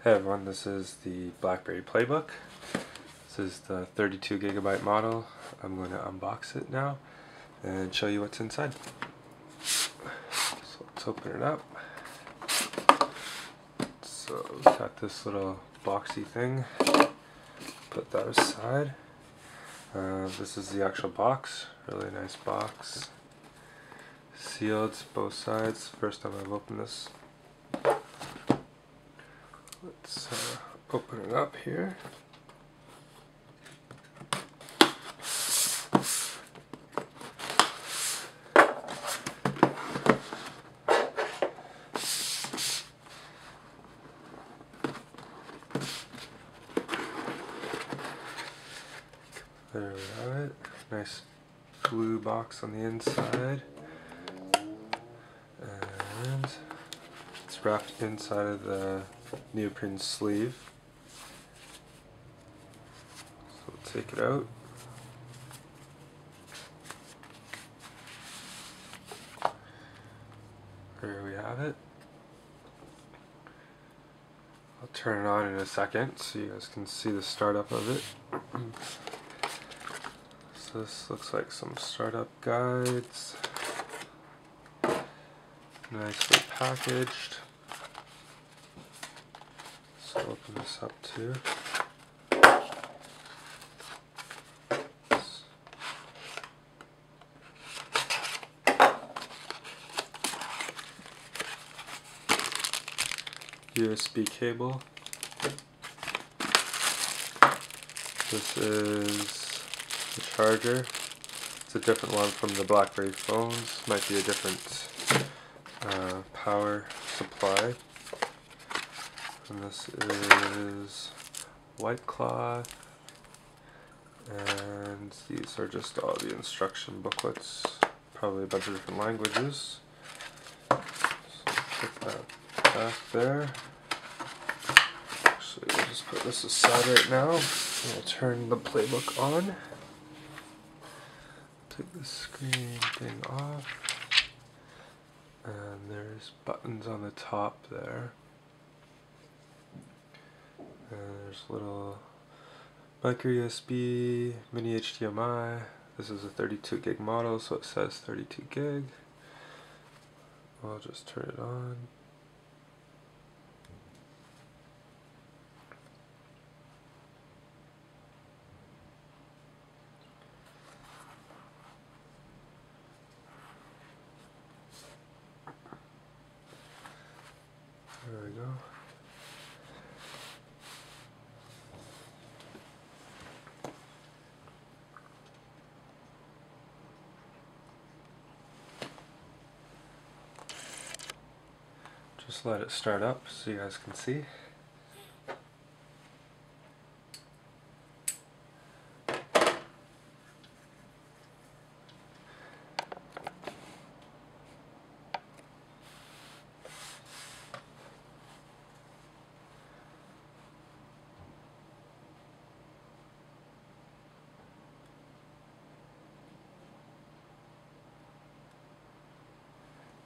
Hey everyone, this is the Blackberry Playbook. This is the 32GB model. I'm going to unbox it now and show you what's inside. So let's open it up. So we've got this little boxy thing. Put that aside. This is the actual box. Really nice box. Sealed both sides. First time I've opened this. Let's open it up here. There we have it. Nice blue box on the inside. And it's wrapped inside of the neoprene sleeve. So we'll take it out. There we have it. I'll turn it on in a second so you guys can see the startup of it. So this looks like some startup guides. Nicely packaged. So open this up too. USB cable. This is the charger. It's a different one from the Blackberry phones. Might be a different power supply. And this is white cloth. And these are just all the instruction booklets. Probably a bunch of different languages. So put that back there. Actually, we'll just put this aside right now. We'll turn the playbook on. Take the screen thing off. And there's buttons on the top there. And there's little micro USB, mini HDMI. This is a 32GB model, so it says 32GB. I'll just turn it on. There we go. Just let it start up so you guys can see.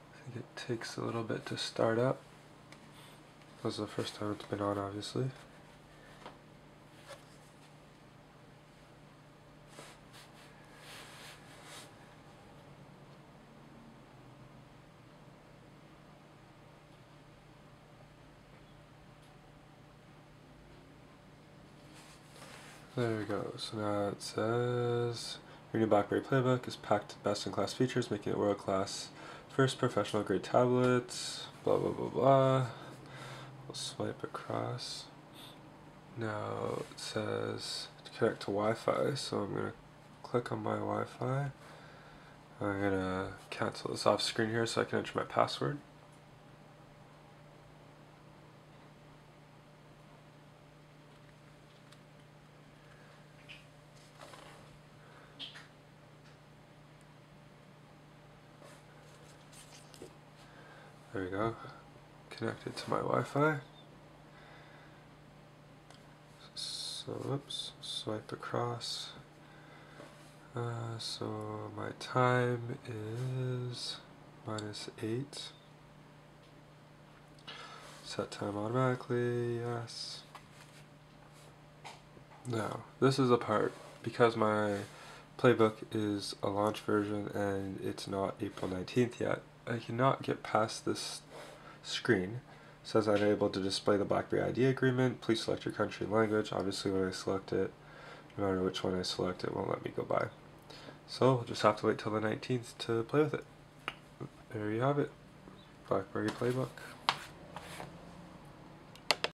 I think it takes a little bit to start up. This is the first time it's been on, obviously. There we go. So now it says, your new Blackberry Playbook is packed with best-in-class features, making it world-class. First professional grade tablets, blah blah blah blah. We'll swipe across. Now it says to connect to Wi-Fi, so I'm going to click on my Wi-Fi. I'm going to cancel this off screen here so I can enter my password. There we go. Connected to my Wi-Fi. So, oops, swipe across. So my time is -8. Set time automatically, yes. Now, this is a part, because my playbook is a launch version and it's not April 19th yet, I cannot get past this screen. It says I'm able to display the Blackberry ID agreement. Please select your country and language. Obviously when I select it, no matter which one I select, it won't let me go by. So we'll just have to wait till the 19th to play with it. There you have it. Blackberry Playbook.